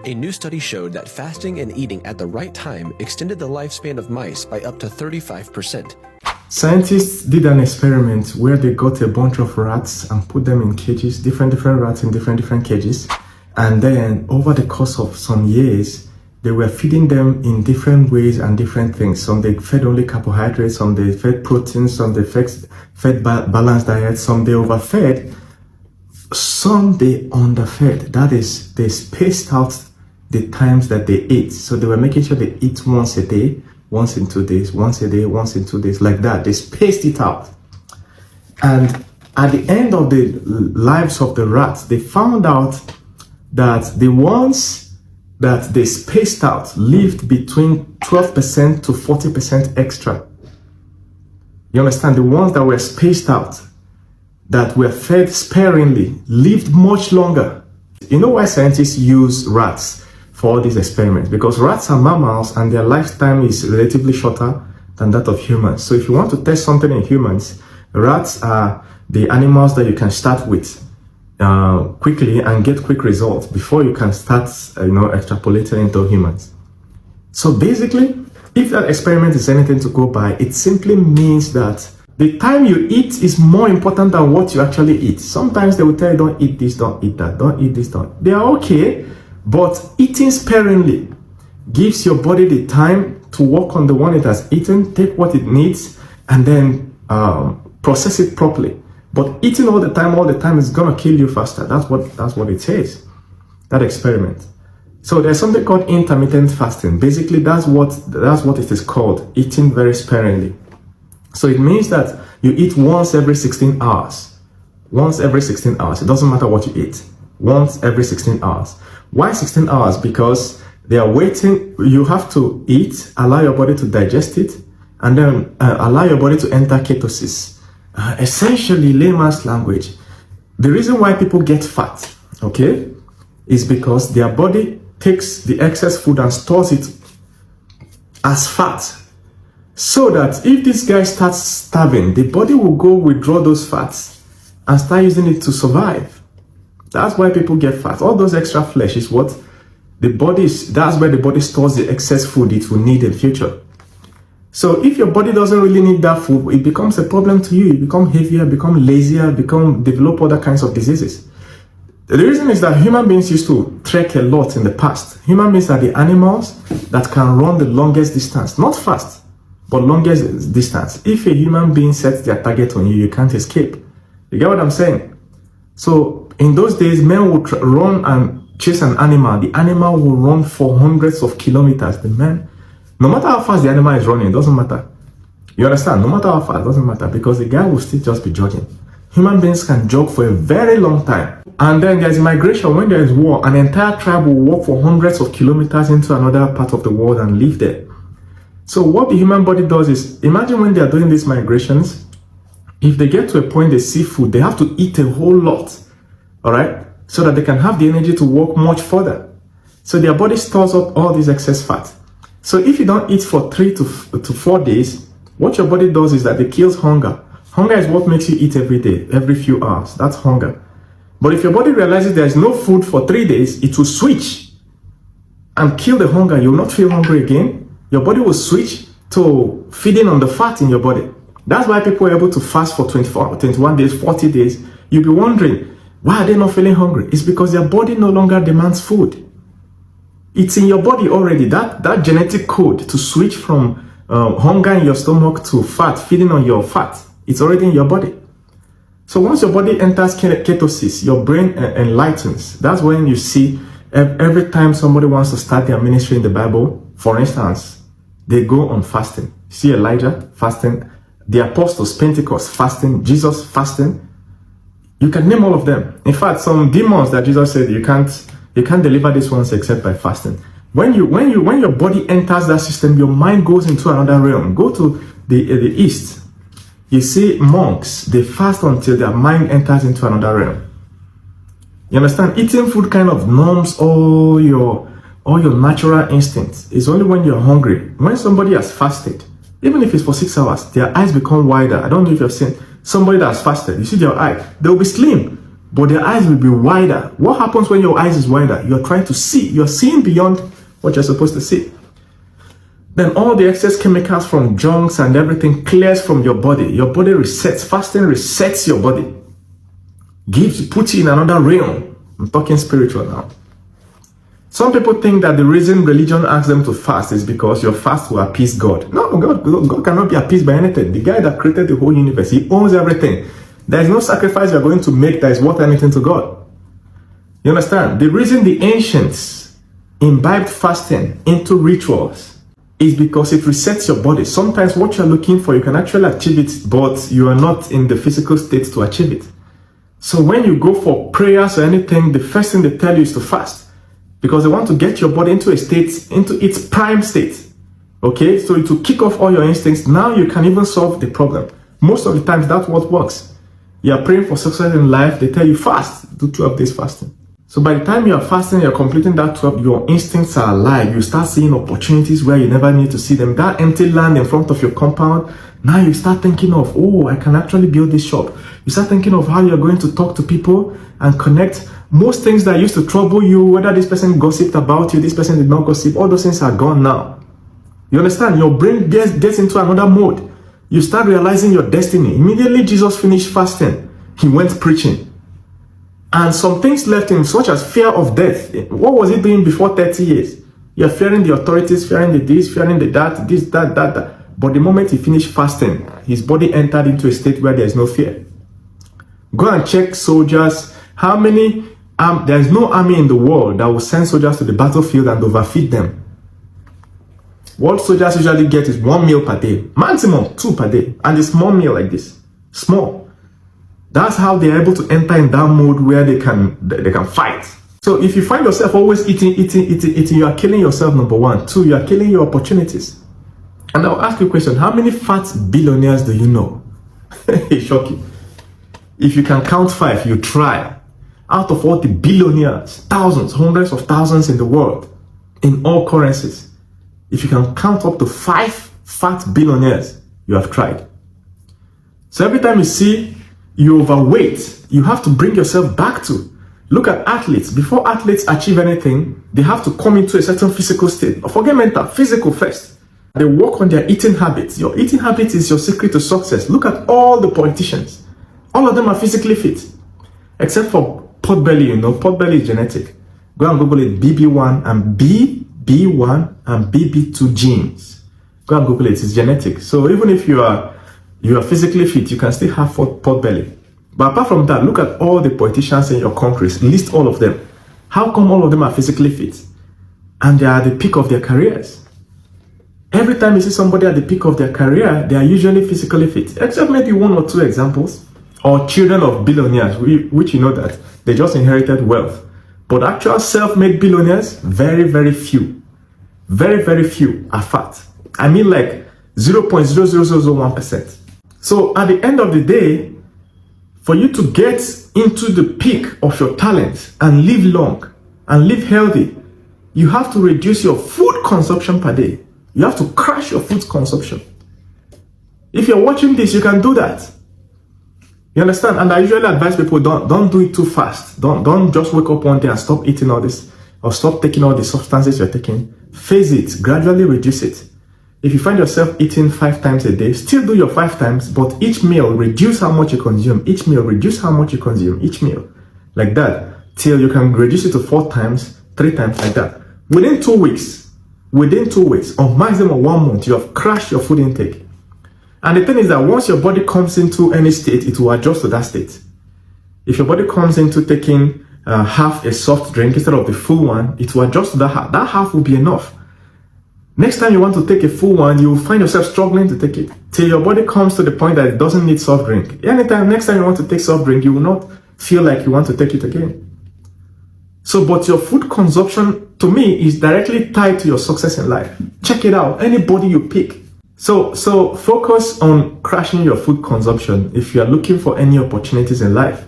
A new study showed that fasting and eating at the right time extended the lifespan of mice by up to 35%. Scientists did an experiment where they got a bunch of rats and put them in cages, different rats in different cages. And then over the course of some years, they were feeding them in different ways and different things. Some they fed only carbohydrates, some they fed proteins, some they fed balanced diets, some they overfed, some they underfed. That is, they spaced out the times that they ate. So they were making sure they eat once a day, once in 2 days, once a day, once in 2 days, like that. They spaced it out. And at the end of the lives of the rats, they found out that the ones that they spaced out lived between 12% to 40% extra. You understand? The ones that were spaced out, that were fed sparingly, lived much longer. You know why scientists use rats for all these experiments? Because rats are mammals and their lifetime is relatively shorter than that of humans. So if you want to test something in humans, rats are the animals that you can start with quickly and get quick results before you can start extrapolating into humans. So basically, if that experiment is anything to go by, it simply means that the time you eat is more important than what you actually eat. Sometimes they will tell you, don't eat this, don't eat that, don't eat this, don't. They are okay, but eating sparingly gives your body the time to work on the one it has eaten, take what it needs, and then process it properly. But eating all the time is gonna kill you faster. That's what it says, that experiment. So there's something called intermittent fasting. Basically, that's what it is called, eating very sparingly. So it means that you eat once every 16 hours. Once every 16 hours. It doesn't matter what you eat. Once every 16 hours. Why 16 hours? Because they are waiting. You have to eat, allow your body to digest it, and then allow your body to enter ketosis. Essentially, layman's language, the reason why people get fat, okay, is because their body takes the excess food and stores it as fat. So that if this guy starts starving, the body will go withdraw those fats and start using it to survive. That's why people get fat. All those extra flesh is what the body is, that's where the body stores the excess food it will need in future. So if your body doesn't really need that food, it becomes a problem to you. You become heavier, become lazier, develop other kinds of diseases. The reason is that human beings used to trek a lot in the past. Human beings are the animals that can run the longest distance. Not fast, but longest distance. If a human being sets their target on you, you can't escape. You get what I'm saying? So in those days, men would run and chase an animal. The animal will run for hundreds of kilometers. The man, no matter how fast the animal is running, it doesn't matter. You understand? No matter how fast, it doesn't matter, because the guy will still just be jogging. Human beings can jog for a very long time. And then there's migration. When there is war, an entire tribe will walk for hundreds of kilometers into another part of the world and live there. So what the human body does is, imagine when they are doing these migrations, if they get to a point they see food, they have to eat a whole lot, all right, so that they can have the energy to walk much further. So their body stores up all this excess fat. So if you don't eat for 3 to 4 days, what your body does is that it kills hunger. Hunger is what makes you eat every day, every few hours. That's hunger. But if your body realizes there is no food for 3 days, it will switch and kill the hunger. You will not feel hungry again. Your body will switch to feeding on the fat in your body. That's why people are able to fast for 24, 21 days, 40 days. You'll be wondering, why are they not feeling hungry? It's because their body no longer demands food. It's in your body already, that genetic code to switch from hunger in your stomach to fat, feeding on your fat. It's already in your body. So once your body enters ketosis, your brain enlightens. That's when you see every time somebody wants to start their ministry in the Bible, for instance, they go on fasting. See Elijah fasting, the apostles, Pentecost fasting, Jesus fasting. You can name all of them. In fact, some demons that Jesus said you can't deliver these ones except by fasting. When your body enters that system, your mind goes into another realm. Go to the east. You see monks, they fast until their mind enters into another realm. You understand? Eating food kind of numbs all your natural instincts. It's only when you're hungry. When somebody has fasted, even if it's for 6 hours, their eyes become wider. I don't know if you've seen somebody that has fasted. You see their eye, they'll be slim. but their eyes will be wider. What happens when your eyes is wider? You're trying to see. You're seeing beyond what you're supposed to see. Then all the excess chemicals from junks and everything clears from your body. Your body resets. Fasting resets your body. Puts you in another realm. I'm talking spiritual now. Some people think that the reason religion asks them to fast is because your fast will appease God. No, God cannot be appeased by anything. The guy that created the whole universe, he owns everything. There is no sacrifice you're going to make that is worth anything to God. You understand? The reason the ancients imbibed fasting into rituals is because it resets your body. Sometimes what you're looking for, you can actually achieve it, but you are not in the physical state to achieve it. So when you go for prayers or anything, the first thing they tell you is to fast. Because they want to get your body into a state, into its prime state. Okay, so to kick off all your instincts, now you can even solve the problem. Most of the times, that's what works. You are praying for success in life, they tell you fast, do 12 days fasting. So by the time you are fasting, you're completing that 12, your instincts are alive. You start seeing opportunities where you never need to see them. That empty land in front of your compound, now you start thinking of, oh, I can actually build this shop. You start thinking of how you're going to talk to people and connect. Most things that used to trouble you, whether this person gossiped about you, this person did not gossip, all those things are gone now. You understand? Your brain gets into another mode. You start realizing your destiny. Immediately Jesus finished fasting, he went preaching. And some things left him, such as fear of death. What was he doing before 30 years? You're fearing the authorities, fearing the this, fearing the that, this, that. But the moment he finished fasting, his body entered into a state where there is no fear. Go and check soldiers. How many? There is no army in the world that will send soldiers to the battlefield and overfeed them. What soldiers usually get is 1 meal per day, maximum 2 per day, and a small meal like this, small. That's how they are able to enter in that mode where they can fight. So if you find yourself always eating, you are killing yourself, number one. Two, you are killing your opportunities. And I'll ask you a question: how many fat billionaires do you know? It's shocking. If you can count 5, you try. Out of all the billionaires, thousands, hundreds of thousands in the world, in all currencies, if you can count up to 5 fat billionaires, you have tried. So every time you see you're overweight, you have to bring yourself back to. Look at athletes. Before athletes achieve anything, they have to come into a certain physical state. Forget mental, physical first. They work on their eating habits. Your eating habits is your secret to success. Look at all the politicians. All of them are physically fit. Except for pot belly, pot belly is genetic. Go and Google it, BB1 and BB1 and BB2 genes. Go and Google it, it's genetic. So even if you are physically fit, you can still have pot belly. But apart from that, look at all the politicians in your countries, list all of them. How come all of them are physically fit? And they are at the peak of their careers. Every time you see somebody at the peak of their career, they are usually physically fit, except maybe 1 or 2 examples, or children of billionaires, which you know that they just inherited wealth. But actual self-made billionaires, very, very few. Very, very few are fat. I mean like 0.00001%. So at the end of the day, for you to get into the peak of your talent and live long and live healthy, you have to reduce your food consumption per day. You have to crash your food consumption. If you're watching this, you can do that. You understand? And I usually advise people, don't do it too fast. Don't just wake up one day and stop eating all this or stop taking all the substances you're taking. Phase it, gradually reduce it. If you find yourself eating 5 times a day, still do your 5 times, but each meal, reduce how much you consume. Each meal, reduce how much you consume. Each meal. Like that. Till you can reduce it to 4 times, 3 times, like that. Within 2 weeks, or maximum 1 month, you have crashed your food intake. And the thing is that once your body comes into any state, it will adjust to that state. If your body comes into taking half a soft drink instead of the full one, it will adjust to that half. That half will be enough. Next time you want to take a full one, you will find yourself struggling to take it till your body comes to the point that it doesn't need soft drink. Next time you want to take soft drink, you will not feel like you want to take it again. So, but your food consumption, to me, is directly tied to your success in life. Check it out. Anybody you pick. So focus on crashing your food consumption if you are looking for any opportunities in life.